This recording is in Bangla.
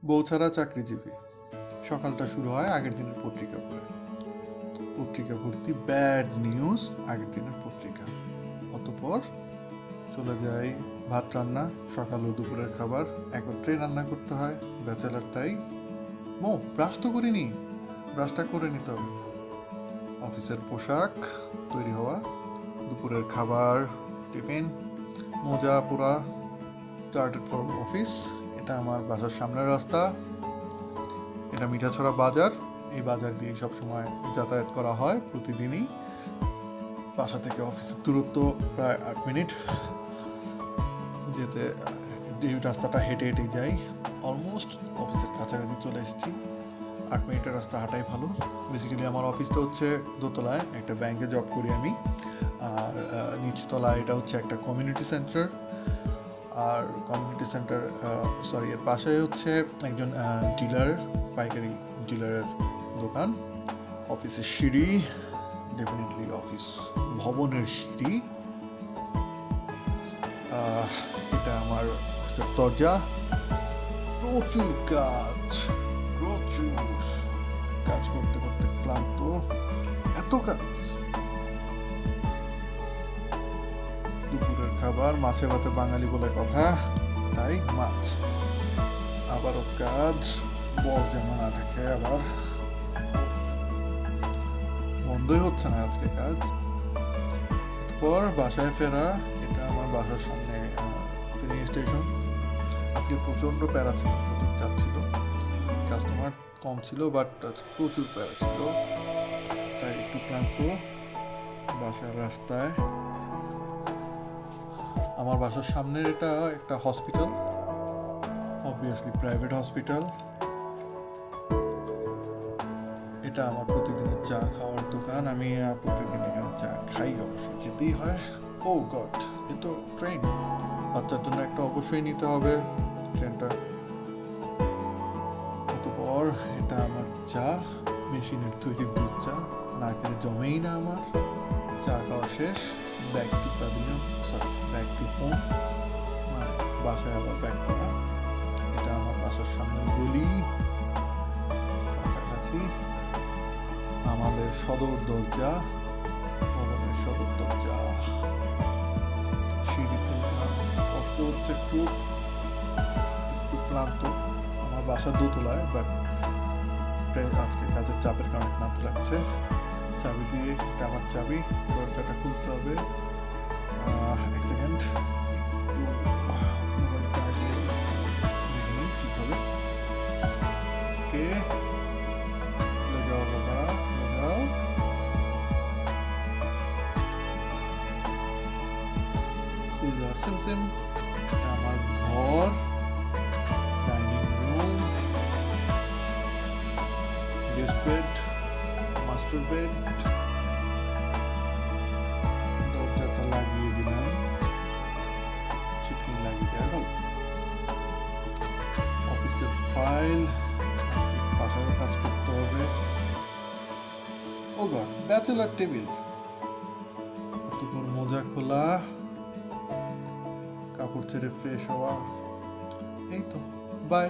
বউ ছাড়া চাকরিজীবী। সকালটা শুরু হয় আগের দিনের পত্রিকা পড়ে। পত্রিকা ভর্তি ব্যাড নিউজ, আগের দিনের পত্রিকা। অতঃপর চলে যাই ভাত রান্না, সকাল ও দুপুরের খাবার একত্রেই রান্না করতে হয়, ব্যাচেলার তাই। ব্রাশ তো করিনি, ব্রাশটা করে নিতে হবে। অফিসের পোশাক তৈরি হওয়া, দুপুরের খাবার, টিফিন, মোজা পুরা, স্টার্টেড ফর অফিস। এটা আমার বাসার সামনের রাস্তা, এটা মিঠাছড়া বাজার। এই বাজার দিয়ে সবসময় যাতায়াত করা হয় প্রতিদিনই। বাসা থেকে অফিসের দূরত্ব প্রায় 8 মিনিট। যেতে এই রাস্তাটা হেঁটে হেঁটেই যাই। অলমোস্ট অফিসের কাছাকাছি চলে এসেছি। 8 মিনিটের রাস্তা হাঁটাই ভালো। বেসিক্যালি আমার অফিসটা হচ্ছে দোতলায়, একটা ব্যাংকে জব করি আমি। আর নিচতলায় এটা হচ্ছে একটা কমিউনিটি সেন্টার। আর কমিউনিটি সেন্টার এর পাশে হচ্ছে একজন ডিলার, পাইকারি ডিলারের দোকান। অফিসের সিঁড়ি, ডেফিনেটলি অফিস ভবনের সিঁড়ি। এটা আমার অফিসের দরজা। প্রচুর কাজ করতে করতে ক্লান্ত, এত কাজ। দুপুরের খাবার, মাছে ভাতে বাঙালি বলে কথা, তাই মাছ। আবারও কাজ, বস যেন না থাকে, আবার বন্ধই হচ্ছে না আজকে কাজ। পর বাসায় ফেরা, এটা আমার বাসার সামনে ট্রেনিং স্টেশন। আজকে প্রচণ্ড প্যারা ছিল, প্রচুর চাপ ছিল, কাস্টমার কম ছিল, বাট প্রচুর প্যারা ছিল, তাই একটু ক্লান্ত। বাসার রাস্তায়, আমার বাসার সামনের এটা একটা হসপিটাল, অবভিয়াসলি প্রাইভেট হসপিটাল। এটা আমার প্রতিদিনের চা খাওয়ার দোকান। আমি প্রতিদিন এখানে চা খাই, অবশ্যই খেতেই হয়। ও গড, এ তো ট্রেন। বাচ্চার জন্য একটা অবশ্যই নিতে হবে ট্রেনটা। অতঃপর এটা আমার চা, মেশিনের তৈরি দুধ চা, না খেলে জমেই না আমার। চা খাওয়া শেষ, back to pavilion, back to home, মানে বাসায় আবার ব্যাক করা। এটা আমার বাসার সামনের গলি, কাছাকাছি আমাদের সদর দরজা, ভবনের সদর দরজা। সিঁড়িতে উঠলাম, কষ্ট হচ্ছে খুব, একটু ক্লান্ত। আমার বাসা দোতলায়, বাট আজকে কাজের চাপের কারণে ক্লান্ত লাগছে। চাবি দিয়ে, এটা আমার চাবি, দরজাটা খুলতে হবে। এক সেকেন্ড, একটু মোবাইলটা আগে দেখে নিই ঠিক হবে। ওকে, খুলে যাও বাবা, খুলে যাও। খুলে যাওয়া সিম। এটা আমার ঘর, dining room, guest bed, master bed. দরজাটা লাগিয়ে দিলাম, চিকেন লাগিয়ে দেওয়া গেল। অফিসের ফাইল, আজকে বাসায় কাজ করতে হবে। ও গড, ব্যাচেলার টেবিল। অতঃপর মোজা খোলা, কাপড় ছেড়ে ফ্রেশ হওয়া। এই তো, বাই।